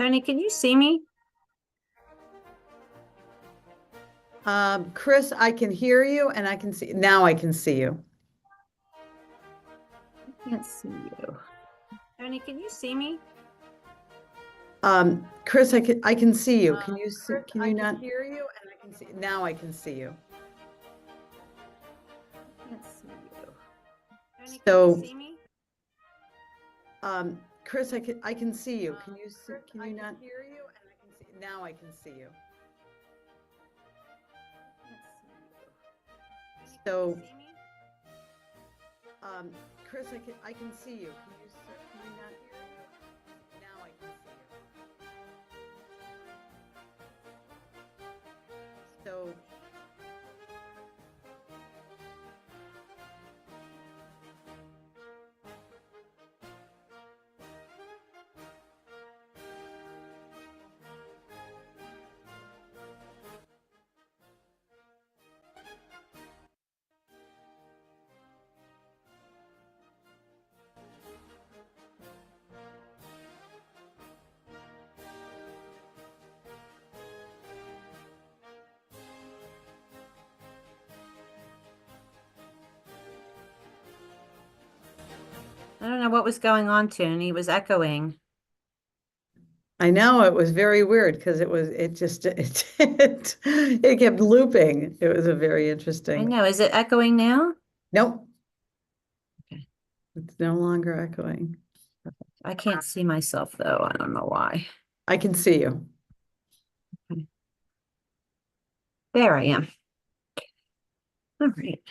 Tony, can you see me? Chris, I can hear you and I can see. Now I can see you. I can't see you. Tony, can you see me? Chris, I can see you. Can you see, Chris, can I you can not? hear you and I can see. Now I can see you. I can't see you. Tony, can you So, see me? Chris, I can see you. Can you see, Chris, can I you can not? hear you and I can see. Now I can see you. I can't see you. Tony, can So, you see me? Chris, I can see you. Can you see, can you not? Now I can see you. So, I don't know what was going on, Tony. It was echoing. I know it was very weird because it kept looping. It was a very I interesting. know. Is it echoing now? Nope, Okay. it's no longer echoing. I can't see myself though. I don't know why. I can see you. Okay. There I am. All right.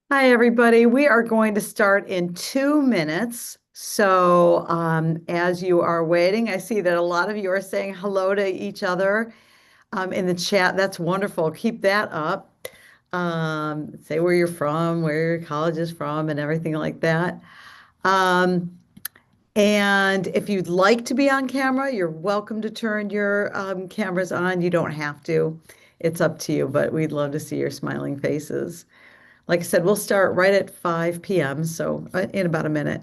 Hi, everybody. We are going to start in 2 minutes. So, as you are waiting, I see that a lot of you are saying hello to each other in the chat. That's wonderful. Keep that up. Say where you're from, where your college is from, and everything like that. Um, and if you'd like to be on camera, you're welcome to turn your cameras on. You don't have to. It's up to you, but we'd love to see your smiling faces. Like I said, we'll start right at 5 p.m., so in about a minute.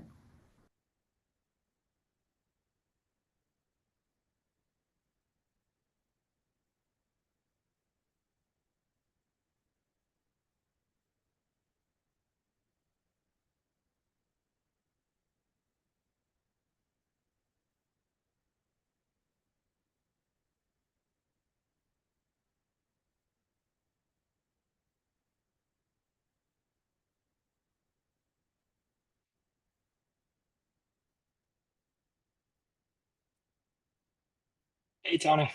Hey, Tony.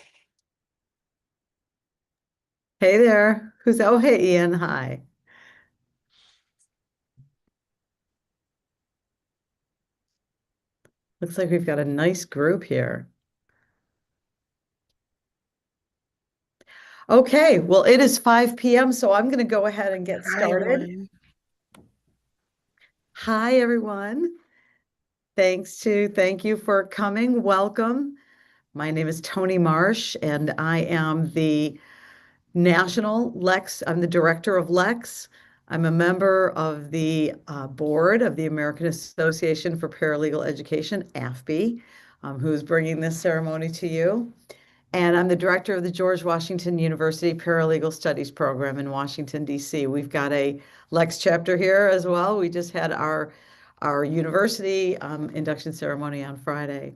Hey there. Oh, hey, Ian. Hi. Looks like we've got a nice group here. Okay, well, it is 5 p.m., so I'm going to go ahead and get Hi, started. everyone. Hi, everyone. Thank you for coming. Welcome. My name is Tony Marsh, and I am the National LEX. I'm the director of LEX. I'm a member of the board of the American Association for Paralegal Education, AFB, who's bringing this ceremony to you. And I'm the director of the George Washington University Paralegal Studies Program in Washington, D.C. We've got a LEX chapter here as well. We just had our university induction ceremony on Friday.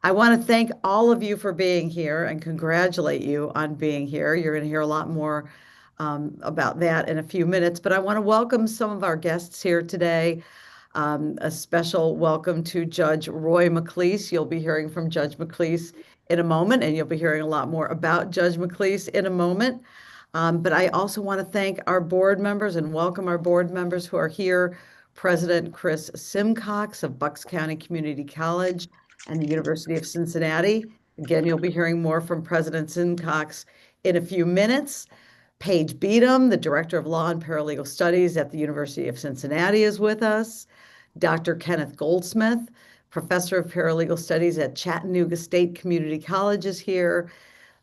I want to thank all of you for being here and congratulate you on being here. You're going to hear a lot more about that in a few minutes, but I want to welcome some of our guests here today. A special welcome to Judge Roy McLeese. You'll be hearing from Judge McLeese in a moment, and you'll be hearing a lot more about Judge McLeese in a moment. But I also want to thank our board members and welcome our board members who are here. President Chris Simcox of Bucks County Community College and the University of Cincinnati. Again, you'll be hearing more from President Simcox in a few minutes. Paige Beadham, the Director of Law and Paralegal Studies at the University of Cincinnati, is with us. Dr. Kenneth Goldsmith, Professor of Paralegal Studies at Chattanooga State Community College, is here.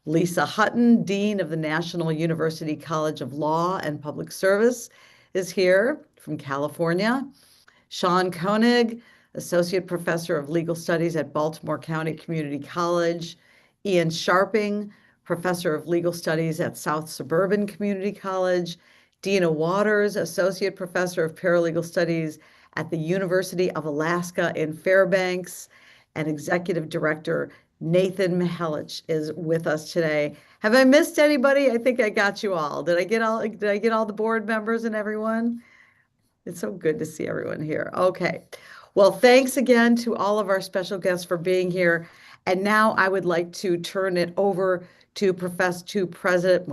Lisa Hutton, Dean of the National University College of Law and Public Service, is here from California. Sean Koenig, Associate Professor of Legal Studies at Baltimore County Community College. Ian Sharping, Professor of Legal Studies at South Suburban Community College. Dina Waters, Associate Professor of Paralegal Studies at the University of Alaska in Fairbanks. And Executive Director Nathan Mihelich is with us today. Have I missed anybody? I think I got you all. Did I get all the board members and everyone? It's so good to see everyone here. Okay. Well, thanks again to all of our special guests for being here. And now I would like to turn it over to President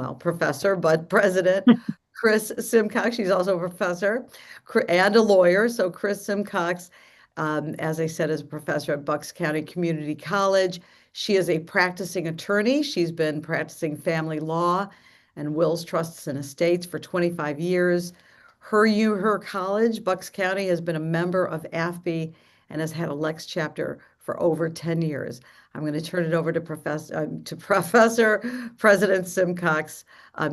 Chris Simcox. She's also a professor and a lawyer. So Chris Simcox, as I said, is a professor at Bucks County Community College. She is a practicing attorney. She's been practicing family law and wills, trusts, and estates for 25 years. Her college, Bucks County, has been a member of AFB and has had a LEX chapter for over 10 years. I'm going to turn it over to Professor President Simcox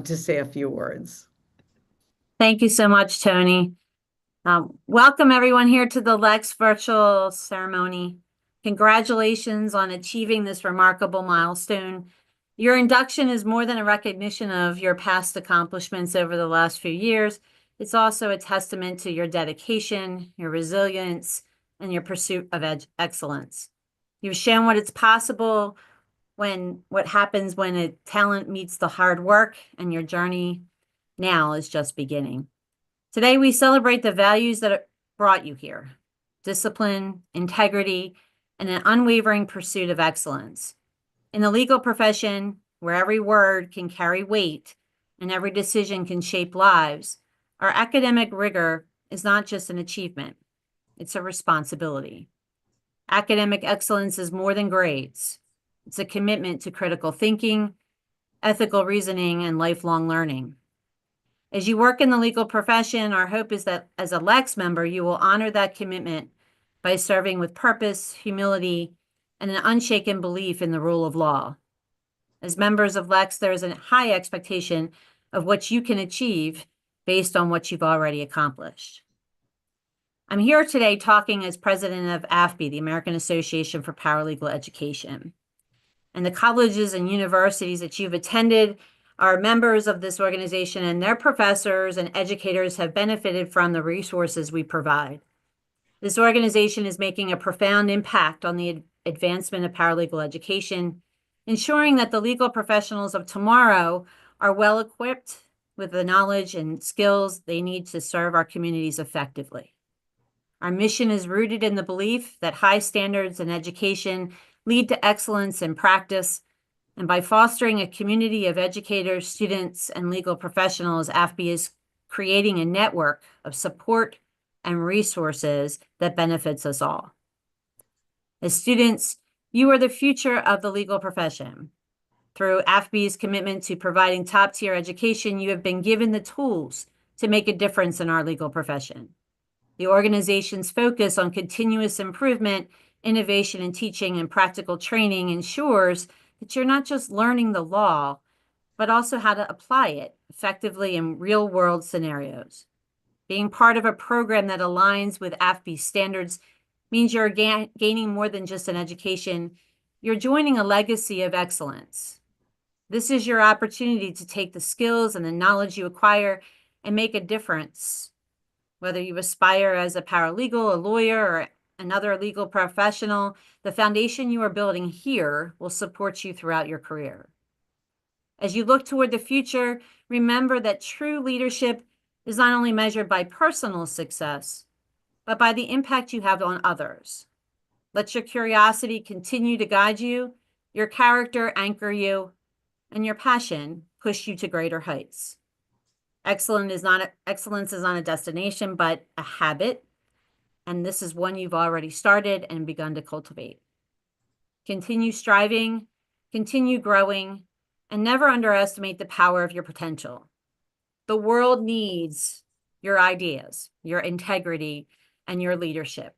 to say a few words. Thank you so much, Tony. Welcome everyone here to the LEX virtual ceremony. Congratulations on achieving this remarkable milestone. Your induction is more than a recognition of your past accomplishments over the last few years. It's also a testament to your dedication, your resilience, and your pursuit of excellence. You've shown what it's possible what happens when a talent meets the hard work, and your journey now is just beginning. Today, we celebrate the values that brought you here: discipline, integrity, and an unwavering pursuit of excellence. In the legal profession, where every word can carry weight and every decision can shape lives, Our academic rigor is not just an achievement, it's a responsibility. Academic excellence is more than grades. It's a commitment to critical thinking, ethical reasoning, and lifelong learning. As you work in the legal profession, our hope is that as a LEX member, you will honor that commitment by serving with purpose, humility, and an unshaken belief in the rule of law. As members of LEX, there is a high expectation of what you can achieve based on what you've already accomplished. I'm here today talking as president of AFB, the American Association for Paralegal Education. And the colleges and universities that you've attended are members of this organization, and their professors and educators have benefited from the resources we provide. This organization is making a profound impact on the advancement of paralegal education, ensuring that the legal professionals of tomorrow are well equipped with the knowledge and skills they need to serve our communities effectively. Our mission is rooted in the belief that high standards in education lead to excellence in practice, and by fostering a community of educators, students, and legal professionals, AFB is creating a network of support and resources that benefits us all. As students, you are the future of the legal profession. Through AFB's commitment to providing top-tier education, you have been given the tools to make a difference in our legal profession. The organization's focus on continuous improvement, innovation in teaching, and practical training ensures that you're not just learning the law, but also how to apply it effectively in real-world scenarios. Being part of a program that aligns with AFB standards means you're gaining more than just an education. You're joining a legacy of excellence. This is your opportunity to take the skills and the knowledge you acquire and make a difference. Whether you aspire as a paralegal, a lawyer, or another legal professional, the foundation you are building here will support you throughout your career. As you look toward the future, remember that true leadership is not only measured by personal success, but by the impact you have on others. Let your curiosity continue to guide you, your character anchor you, and your passion push you to greater heights. Excellence is not a destination, but a habit, and this is one you've already started and begun to cultivate. Continue striving, continue growing, and never underestimate the power of your potential. The world needs your ideas, your integrity, and your leadership.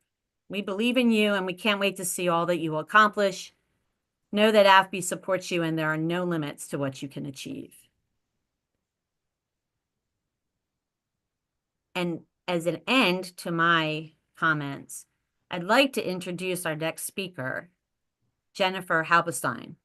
We believe in you, and we can't wait to see all that you will accomplish. Know that AFB supports you, and there are no limits to what you can achieve. And as an end to my comments, I'd like to introduce our next speaker, Jennifer Halberstein.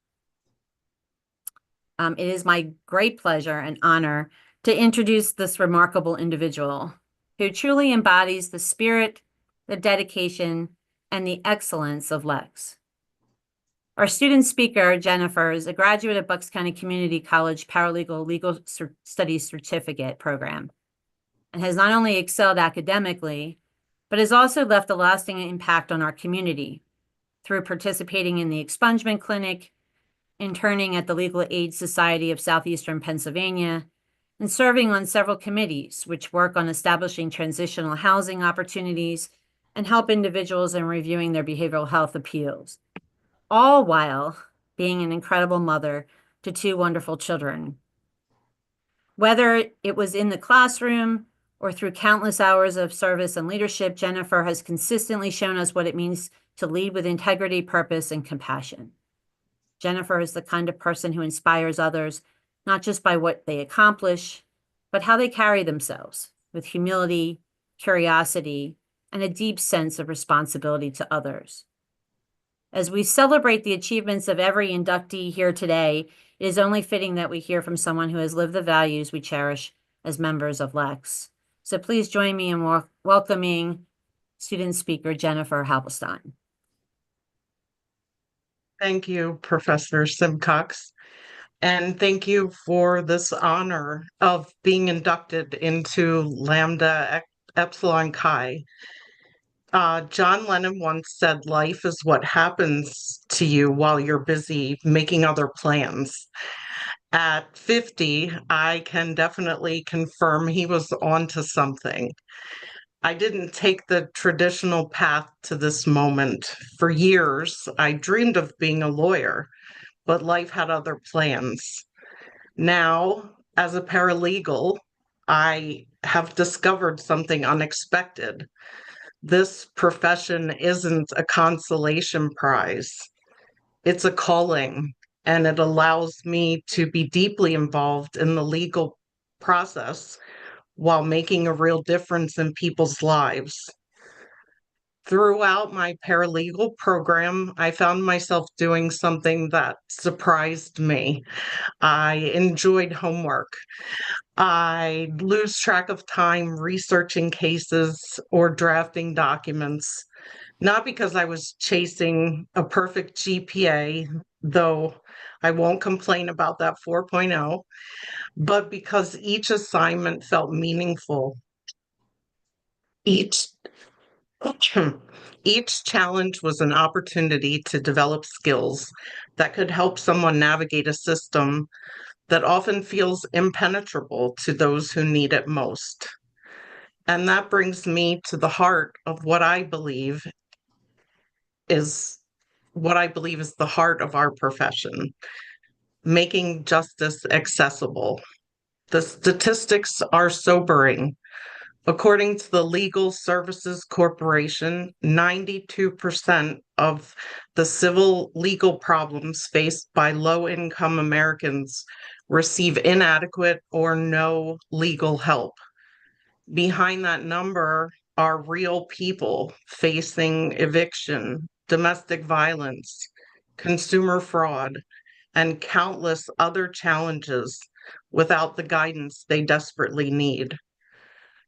It is my great pleasure and honor to introduce this remarkable individual who truly embodies the spirit, the dedication, and the excellence of LEX. Our student speaker, Jennifer, is a graduate of Bucks County Community College Paralegal Legal Studies Certificate program and has not only excelled academically, but has also left a lasting impact on our community through participating in the expungement clinic, interning at the Legal Aid Society of Southeastern Pennsylvania, and serving on several committees which work on establishing transitional housing opportunities and help individuals in reviewing their behavioral health appeals, all while being an incredible mother to two wonderful children. Whether it was in the classroom or through countless hours of service and leadership, Jennifer has consistently shown us what it means to lead with integrity, purpose, and compassion. Jennifer is the kind of person who inspires others, not just by what they accomplish, but how they carry themselves with humility, curiosity, and a deep sense of responsibility to others. As we celebrate the achievements of every inductee here today, it is only fitting that we hear from someone who has lived the values we cherish as members of LEX. So please join me in welcoming student speaker Jennifer Halberstein. Thank you, Professor Simcox, and thank you for this honor of being inducted into Lambda Epsilon Chi. John Lennon once said, "Life is what happens to you while you're busy making other plans." At 50, I can definitely confirm he was onto something. I didn't take the traditional path to this moment. For years, I dreamed of being a lawyer, but life had other plans. Now, as a paralegal, I have discovered something unexpected. This profession isn't a consolation prize, it's a calling, and it allows me to be deeply involved in the legal process while making a real difference in people's lives. Throughout my paralegal program, I found myself doing something that surprised me. I enjoyed homework. I lose track of time researching cases or drafting documents, not because I was chasing a perfect GPA, though I won't complain about that 4.0, but because each assignment felt meaningful. Each each challenge was an opportunity to develop skills that could help someone navigate a system that often feels impenetrable to those who need it most. And that brings me to the heart of is what I believe is the heart of our profession, making justice accessible. The statistics are sobering. According to the Legal Services Corporation, 92% of the civil legal problems faced by low income Americans receive inadequate or no legal help. Behind that number are real people facing eviction, domestic violence, consumer fraud, and countless other challenges without the guidance they desperately need.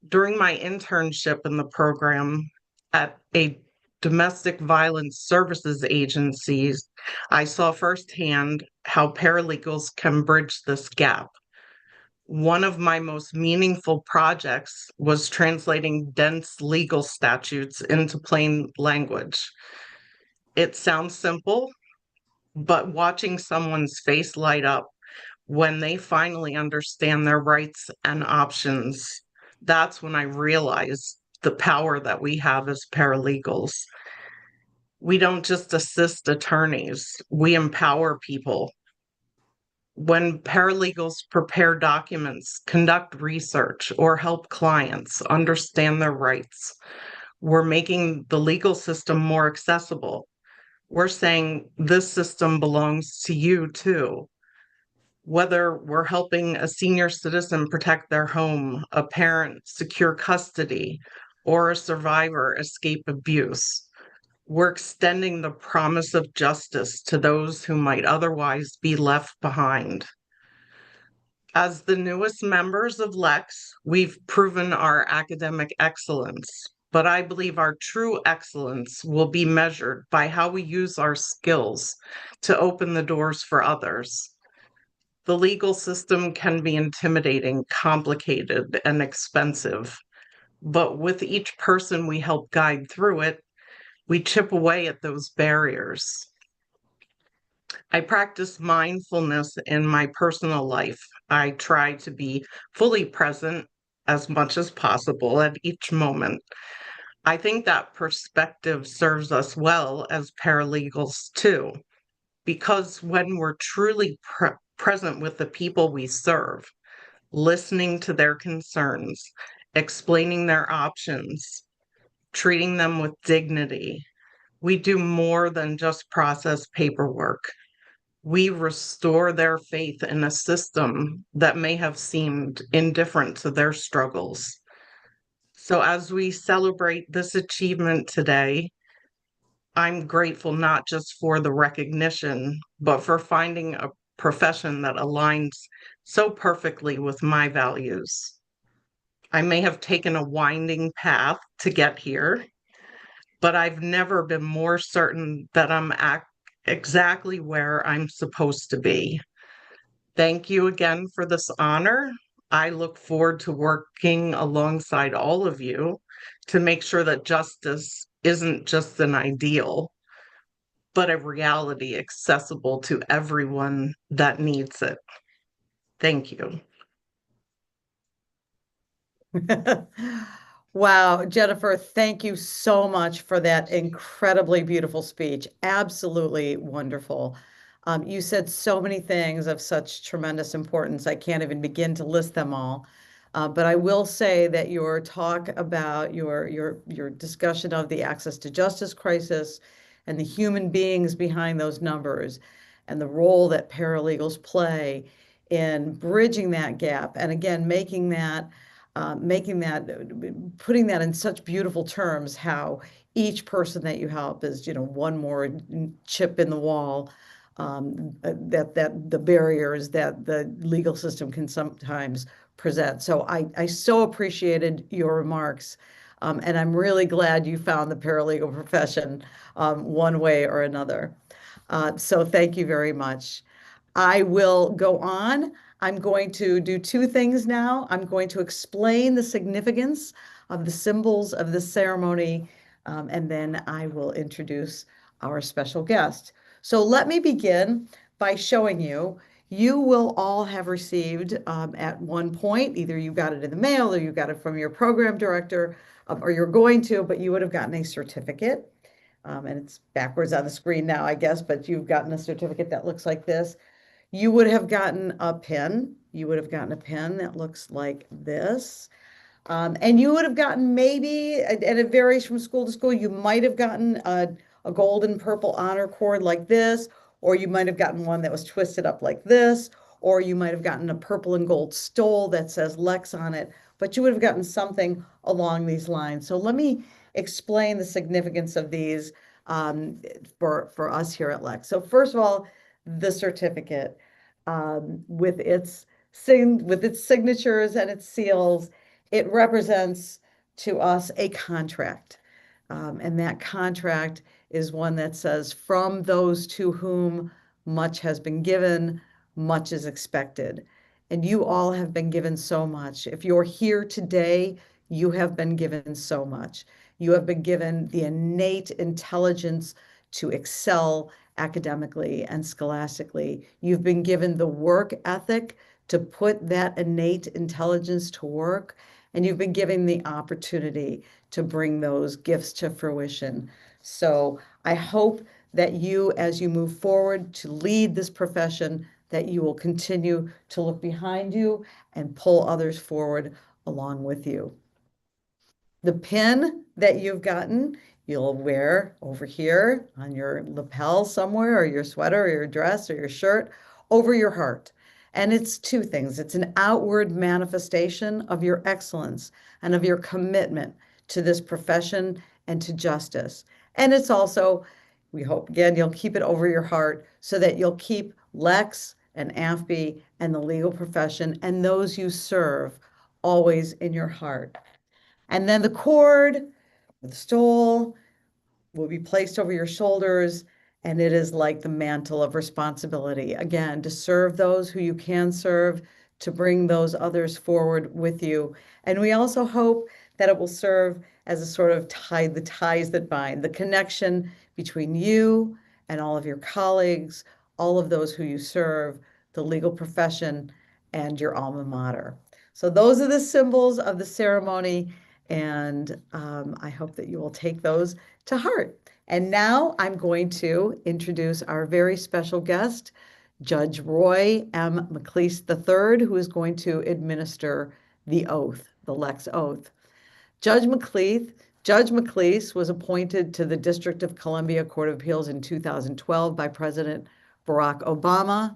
During my internship in the program at a domestic violence services agency, I saw firsthand how paralegals can bridge this gap. One of my most meaningful projects was translating dense legal statutes into plain language. It sounds simple, but watching someone's face light up when they finally understand their rights and options, that's when I realized the power that we have as paralegals. We don't just assist attorneys, we empower people. When paralegals prepare documents, conduct research, or help clients understand their rights, we're making the legal system more accessible. We're saying this system belongs to you too. Whether we're helping a senior citizen protect their home, a parent secure custody, or a survivor escape abuse, we're extending the promise of justice to those who might otherwise be left behind. As the newest members of LEX, we've proven our academic excellence, but I believe our true excellence will be measured by how we use our skills to open the doors for others. The legal system can be intimidating, complicated, and expensive, but with each person we help guide through it, we chip away at those barriers. I practice mindfulness in my personal life. I try to be fully present as much as possible at each moment. I think that perspective serves us well as paralegals too, because when we're truly present with the people we serve, listening to their concerns, explaining their options, treating them with dignity, we do more than just process paperwork. We restore their faith in a system that may have seemed indifferent to their struggles. So, as we celebrate this achievement today, I'm grateful not just for the recognition, but for finding a profession that aligns so perfectly with my values. I may have taken a winding path to get here, but I've never been more certain that I'm exactly where I'm supposed to be. Thank you again for this honor. I look forward to working alongside all of you to make sure that justice isn't just an ideal, but a reality accessible to everyone that needs it. Thank you. Wow, Jennifer, thank you so much for that incredibly beautiful speech. Absolutely wonderful. You said so many things of such tremendous importance. I can't even begin to list them all. But I will say that your talk about your discussion of the access to justice crisis and the human beings behind those numbers and the role that paralegals play in bridging that gap and again making that, putting that in such beautiful terms, how each person that you help is, one more chip in the wall, that the barriers that the legal system can sometimes present. So I so appreciated your remarks. And I'm really glad you found the paralegal profession one way or another. So thank you very much. I will go on. I'm going to do two things now. I'm going to explain the significance of the symbols of this ceremony, and then I will introduce our special guest. So let me begin by showing you. You will all have received at one point, either you got it in the mail or you got it from your program director, or you're going to, but you would have gotten a certificate. And it's backwards on the screen now, I guess, but you've gotten a certificate that looks like this. You would have gotten a pin. You would have gotten a pin that looks like this. And you would have gotten maybe, and it varies from school to school, you might have gotten a gold and purple honor cord like this, or you might have gotten one that was twisted up like this, or you might have gotten a purple and gold stole that says LEX on it, but you would have gotten something along these lines. So let me explain the significance of these for us here at LEX. So first of all, the certificate with its signatures and its seals, it represents to us a contract. And that contract is one that says, from those to whom much has been given, much is expected. And you all have been given so much. If you're here today, you have been given so much. You have been given the innate intelligence to excel academically and scholastically. You've been given the work ethic to put that innate intelligence to work, and you've been given the opportunity to bring those gifts to fruition. So I hope that you, as you move forward to lead this profession, that you will continue to look behind you and pull others forward along with you. The pin that you've gotten, you'll wear over here on your lapel somewhere, or your sweater, or your dress, or your shirt, over your heart. And it's two things. It's an outward manifestation of your excellence and of your commitment to this profession and to justice. And it's also, we hope, again, you'll keep it over your heart so that you'll keep LEX and AFB and the legal profession and those you serve always in your heart. And then the cord, the stole, will be placed over your shoulders, and it is like the mantle of responsibility. Again, to serve those who you can serve, to bring those others forward with you. And we also hope that it will serve as a sort of tie, the ties that bind, the connection between you and all of your colleagues, all of those who you serve, the legal profession, and your alma mater. So those are the symbols of the ceremony, and I hope that you will take those to heart. And now I'm going to introduce our very special guest, Judge Roy M. McLeese III, who is going to administer the oath, the LEX oath. Judge McLeese was appointed to the District of Columbia Court of Appeals in 2012 by President Barack Obama.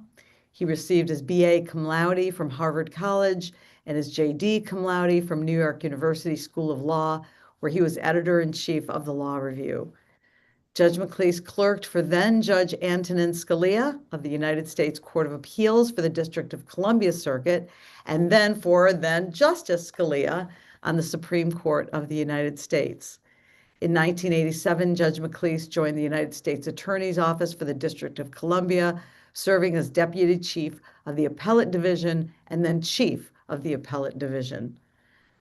He received his BA cum laude from Harvard College and his JD cum laude from New York University School of Law, where he was editor-in-chief of the Law Review. Judge McLeese clerked for then Judge Antonin Scalia of the United States Court of Appeals for the District of Columbia Circuit, and then for then Justice Scalia on the Supreme Court of the United States. In 1987, Judge McLeese joined the United States Attorney's Office for the District of Columbia, serving as Deputy Chief of the Appellate Division and then Chief of the Appellate Division.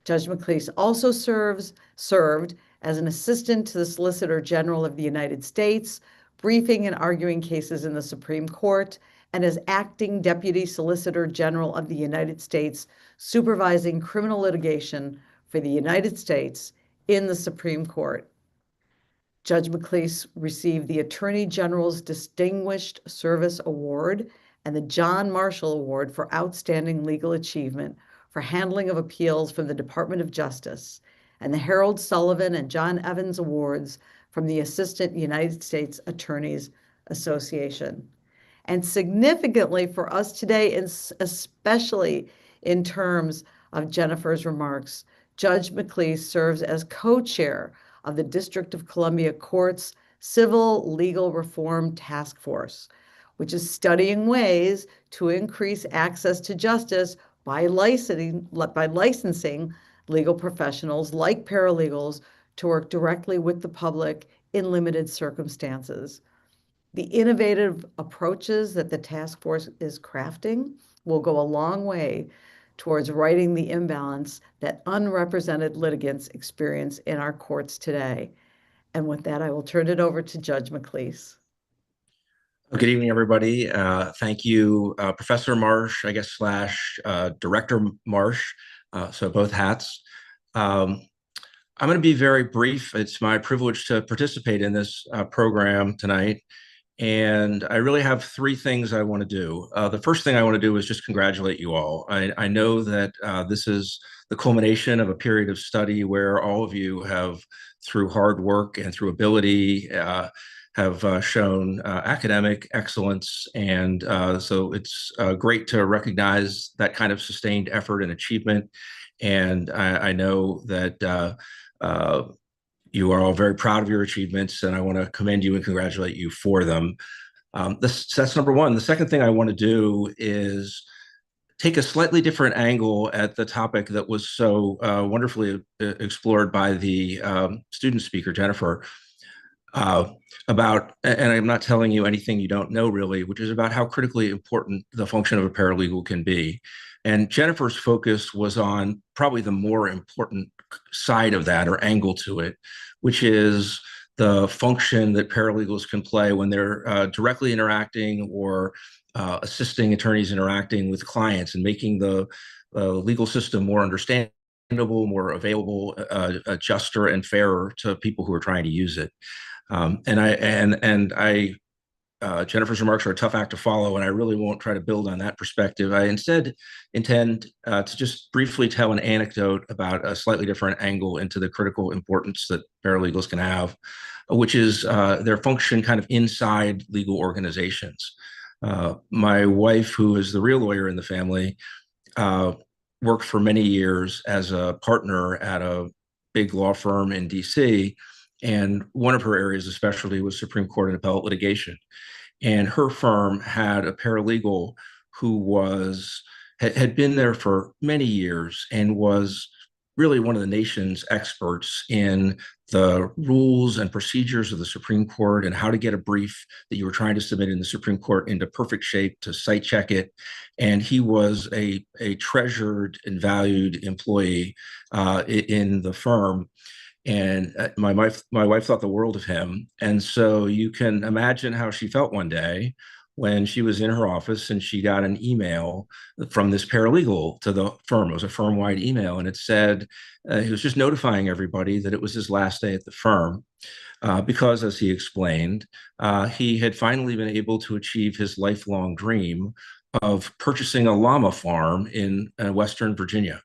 Judge McLeese also served as an assistant to the Solicitor General of the United States, briefing and arguing cases in the Supreme Court, and as Acting Deputy Solicitor General of the United States, supervising criminal litigation for the United States in the Supreme Court. Judge McLeese received the Attorney General's Distinguished Service Award and the John Marshall Award for Outstanding Legal Achievement for handling of appeals from the Department of Justice, and the Harold Sullivan and John Evans Awards from the Assistant United States Attorneys Association. And significantly for us today, especially in terms of Jennifer's remarks, Judge McLeese serves as co-chair of the District of Columbia Court's Civil Legal Reform Task Force, which is studying ways to increase access to justice by licensing legal professionals like paralegals to work directly with the public in limited circumstances. The innovative approaches that the task force is crafting will go a long way towards righting the imbalance that unrepresented litigants experience in our courts today. And with that, I will turn it over to Judge McLeese. Good evening, everybody. Thank you, Professor Marsh, I guess, slash Director Marsh, so both hats. I'm going to be very brief. It's my privilege to participate in this program tonight. And I really have three things I want to do. The first thing I want to do is just congratulate you all. I know that this is the culmination of a period of study where all of you have, through hard work and through ability, have shown academic excellence. And so it's great to recognize that kind of sustained effort and achievement. And I know that you are all very proud of your achievements, and I want to commend you and congratulate you for them. That's number one. The second thing I want to do is take a slightly different angle at the topic that was so wonderfully explored by the student speaker, Jennifer, about, and I'm not telling you anything you don't know really, which is about how critically important the function of a paralegal can be. And Jennifer's focus was on probably the more important side of that, or angle to it, which is the function that paralegals can play when they're directly interacting or assisting attorneys interacting with clients and making the legal system more understandable, more available, juster and fairer to people who are trying to use it. Jennifer's remarks are a tough act to follow, and I really won't try to build on that perspective. I instead intend to just briefly tell an anecdote about a slightly different angle into the critical importance that paralegals can have, which is their function kind of inside legal organizations. My wife, who is the real lawyer in the family, worked for many years as a partner at a big law firm in DC. And one of her areas of specialty was Supreme Court and appellate litigation. And her firm had a paralegal who had been there for many years and was really one of the nation's experts in the rules and procedures of the Supreme Court and how to get a brief that you were trying to submit in the Supreme Court into perfect shape to site check it. And he was a treasured and valued employee in the firm. And my wife thought the world of him. And so you can imagine how she felt one day when she was in her office and she got an email from this paralegal to the firm. It was a firm-wide email, and it said he was just notifying everybody that it was his last day at the firm because, as he explained, he had finally been able to achieve his lifelong dream of purchasing a llama farm in Western Virginia.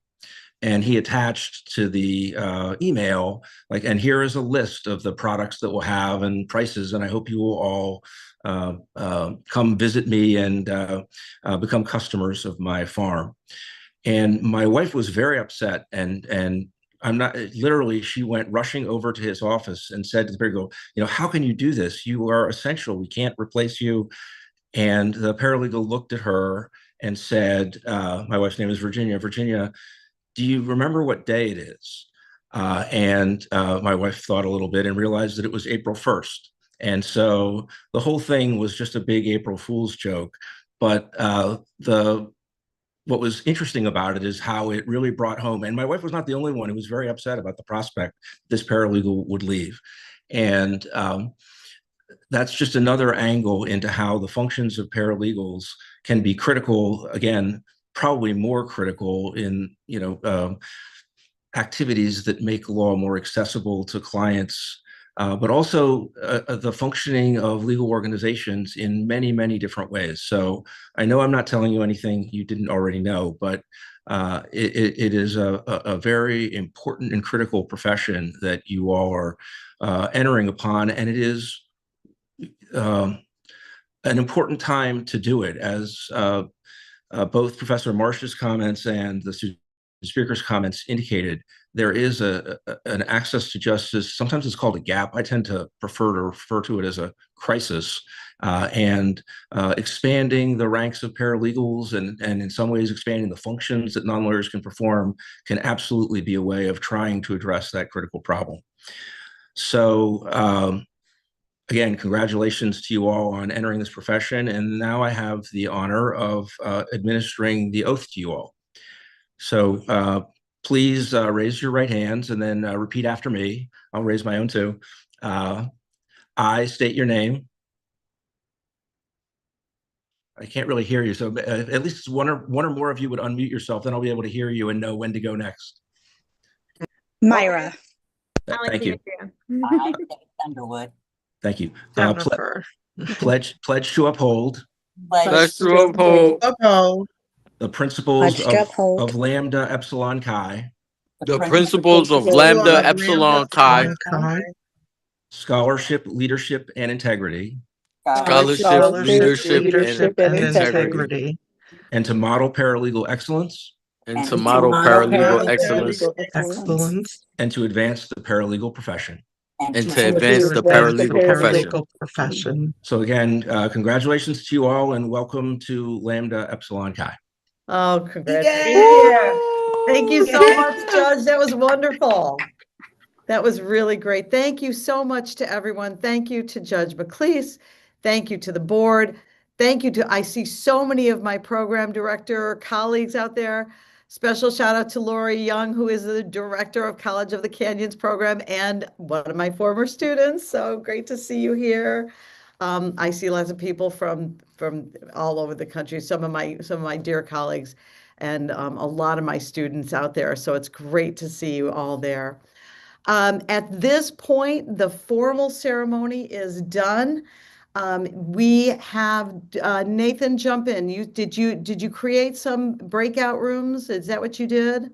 And he attached to the email, and here is a list of the products that we'll have and prices, and I hope you will all come visit me and become customers of my farm. And my wife was very upset, and I'm not, literally, she went rushing over to his office and said to the paralegal, how can you do this? You are essential. We can't replace you. And the paralegal looked at her and said, my wife's name is Virginia. Virginia, do you remember what day it is? And my wife thought a little bit and realized that it was April 1st. And so the whole thing was just a big April Fool's joke. But what was interesting about it is how it really brought home, and my wife was not the only one who was very upset about the prospect this paralegal would leave. And that's just another angle into how the functions of paralegals can be critical, again, probably more critical in, activities that make law more accessible to clients, but also the functioning of legal organizations in many, many different ways. So I know I'm not telling you anything you didn't already know, but it is a very important and critical profession that you all are entering upon, and it is an important time to do it, as both Professor Marsh's comments and the speaker's comments indicated. There is an access to justice. Sometimes it's called a gap. I tend to prefer to refer to it as a crisis. And expanding the ranks of paralegals and in some ways expanding the functions that non-lawyers can perform can absolutely be a way of trying to address that critical problem. So again, congratulations to you all on entering this profession. And now I have the honor of administering the oath to you all. So please raise your right hands and then repeat after me. I'll raise my own too. I state your name. I can't really hear you, so at least one or more of you would unmute yourself, then I'll be able to hear you and know when to go next. Myra. Thank you. I, Underwood. Thank you. Jennifer. Pledge to uphold Pledge to uphold the principles Pledge to uphold of Lambda Epsilon Chi, the principles of Lambda Epsilon Chi, scholarship, leadership, and integrity, scholarship, leadership, and integrity, and to model paralegal excellence and to model paralegal excellence, and to advance the paralegal profession. and to advance the paralegal profession. So again, congratulations to you all and welcome to Lambda Epsilon Chi. Oh, congratulations. Thank you so much, Judge. That was wonderful. That was really great. Thank you so much to everyone. Thank you to Judge McLeese. Thank you to the board. Thank you to, I see so many of my program director colleagues out there. Special shout out to Lori Young, who is the director of College of the Canyons program and one of my former students. So great to see you here. I see lots of people from all over the country, some of my dear colleagues, and a lot of my students out there. So it's great to see you all there. At this point, the formal ceremony is done. We have Nathan jump in. Did you create some breakout rooms? Is that what you did?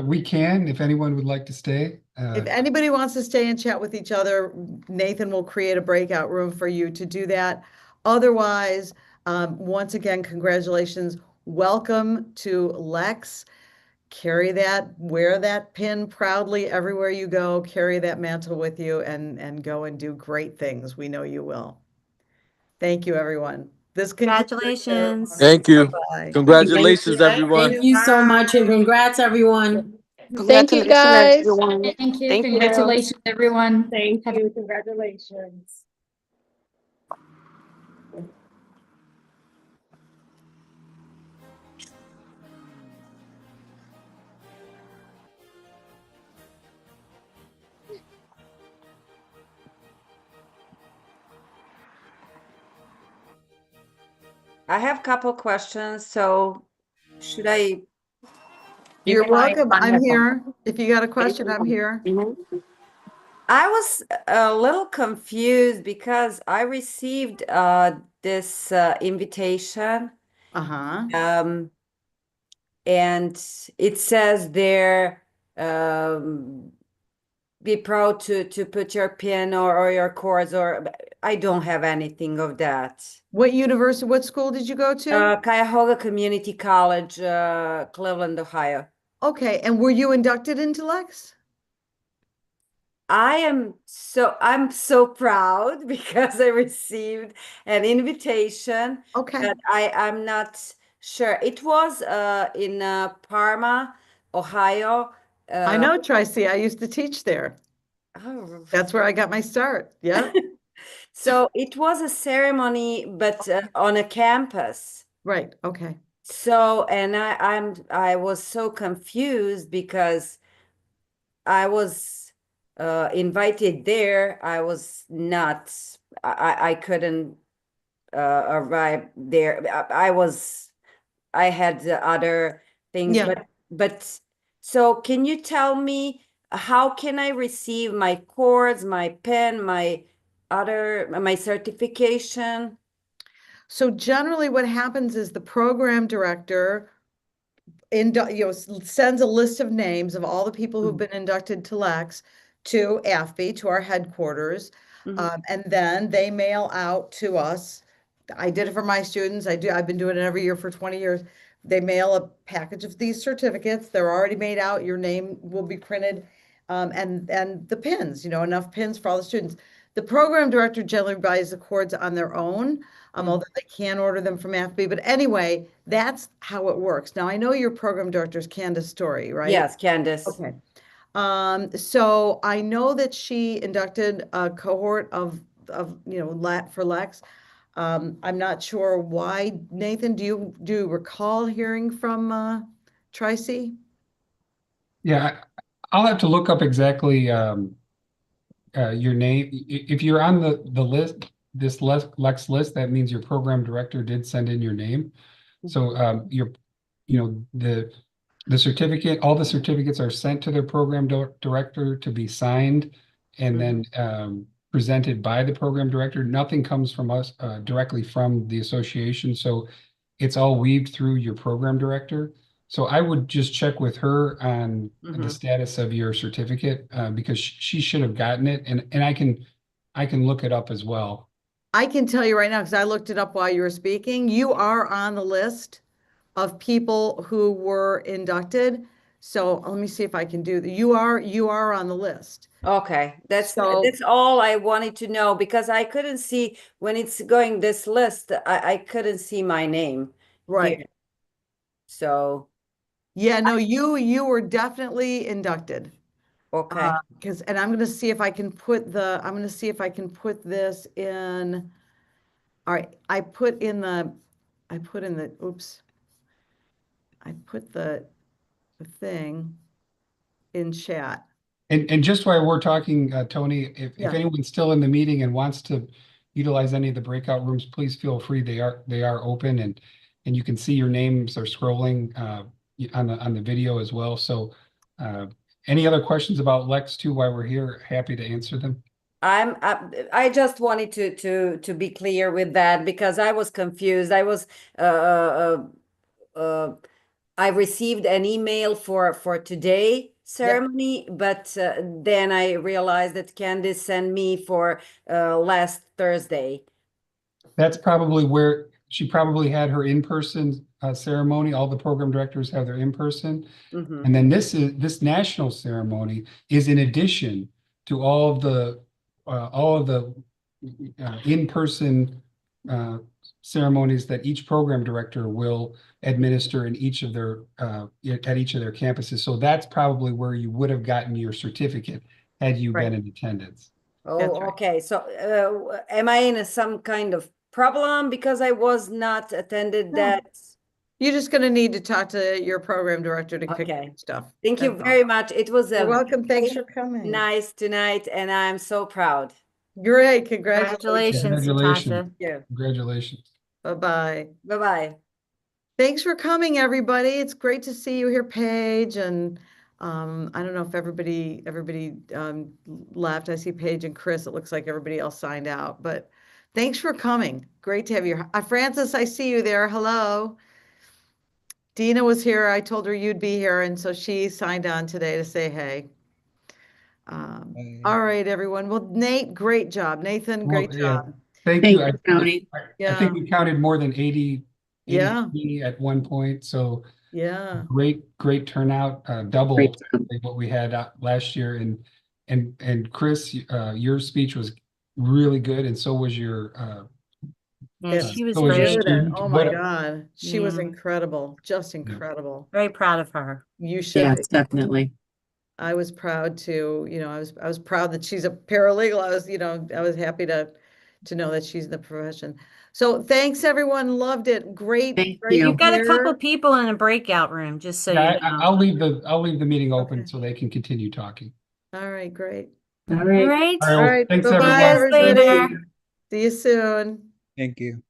We can, if anyone would like to stay. If anybody wants to stay and chat with each other, Nathan will create a breakout room for you to do that. Otherwise, once again, congratulations. Welcome to LEX. Carry that, wear that pin proudly everywhere you go. Carry that mantle with you and go and do great things. We know you will. Thank you, everyone. This concludes our Congratulations. ceremony. Thank you. Bye-bye. Congratulations, everyone. Thank you so much and congrats, everyone. Thank you, guys. Thank you. Congratulations, everyone. Thank you. Congratulations. I have a couple questions, so should I? You're welcome. I'm here. If you got a question, I'm here. I was a little confused because I received this invitation. Uh-huh. And it says there, be proud to put your pin or your cords, or I don't have anything of that. What university, what school did you go to? Cuyahoga Community College, Cleveland, Ohio. Okay, and were you inducted into LEX? I'm so proud because I received an invitation. Okay. But I'm not sure. It was in Parma, Ohio. I know Tri-C. I used to teach there. Oh. That's where I got my start. Yeah. So it was a ceremony, but on a campus. Right. Okay. So, and I was so confused because I was invited there. I was not I couldn't arrive there. I had the other things, Yeah. but so can you tell me how can I receive my cords, my pen, my certification? So generally what happens is the program director sends a list of names of all the people who've been inducted to LEX to AFB, to our headquarters. And then they mail out to us. I did it for my students. I've been doing it every year for 20 years. They mail a package of these certificates. They're already made out. Your name will be printed. And the pins, enough pins for all the students. The program director generally buys the cords on their own, although they can order them from AFB. But anyway, that's how it works. Now, I know your program director is Candace Story, right? Yes, Candace. Okay. So I know that she inducted a cohort of for LEX. I'm not sure why. Nathan, do you recall hearing from Tracy? Yeah, I'll have to look up exactly your name. If you're on the list, this Lex list, that means your program director did send in your name. So the certificate, all the certificates are sent to their program director to be signed and then presented by the program director. Nothing comes from us directly from the association. So it's all weaved through your program director. So I would just check with her on the status of your certificate because she should have gotten it, and I can look it up as well. I can tell you right now, because I looked it up while you were speaking, you are on the list of people who were inducted. So let me see if I can do that. You are on the list. Okay, that's So- all I wanted to know because I couldn't see when it's going this list, I couldn't see my name Right. here. So, Yeah, no, you were definitely inducted. okay. And I'm gonna see if I can put this in. All right, I put in the thing in chat. And just while we're talking, Tony, if Yeah. anyone's still in the meeting and wants to utilize any of the breakout rooms, please feel free. They are open and you can see your names are scrolling on the video as well. So any other questions about Lex 2 while we're here? Happy to answer them. I just wanted to be clear with that because I was confused. I received an email for today ceremony, but then I realized that Candice sent me for last Thursday. That's probably where she probably had her in-person ceremony. All the program directors have their in-person. And then this national ceremony is in addition to all of the in-person ceremonies that each program director will administer in each of their at each of their campuses. So that's probably where you would have gotten your certificate had you been in attendance. Oh, okay. So am I in some kind of problem because I was not attended that? You're just gonna need to talk to your program director to pick stuff. Thank you very much. It was You're welcome. Thanks for coming. nice tonight, and I'm so proud. Great. Congratulations. Congratulations. Yeah. Congratulations. Bye-bye. Bye-bye. Thanks for coming, everybody. It's great to see you here, Paige. And I don't know if everybody left. I see Paige and Chris. It looks like everybody else signed out. But thanks for coming. Great to have you. Francis, I see you there. Hello. Dina was here. I told her you'd be here, and so she signed on today to say hey. All right, everyone. Well, Nate, great job. Nathan, great job. Thank you. I Yeah. think we counted more than 80 Yeah. at one point. So Yeah. great turnout, double what we had last year. And Chris, your speech was really good, and so was your Yeah, she was so was your great. student. Oh my God. She was incredible. Just incredible. Very proud of her. You should be. Yes, definitely. I was proud to, I was proud that she's a paralegal. I was happy to know that she's in the profession. So thanks, everyone. Loved it. Great. Thank great you. You've got a couple year. people in a breakout room, just so Yeah, you know. I'll leave the meeting open so they can continue talking. All right, great. All right. Great. All right, All right. thanks Bye-bye, everyone. See you everybody. later. See you soon. Thank you.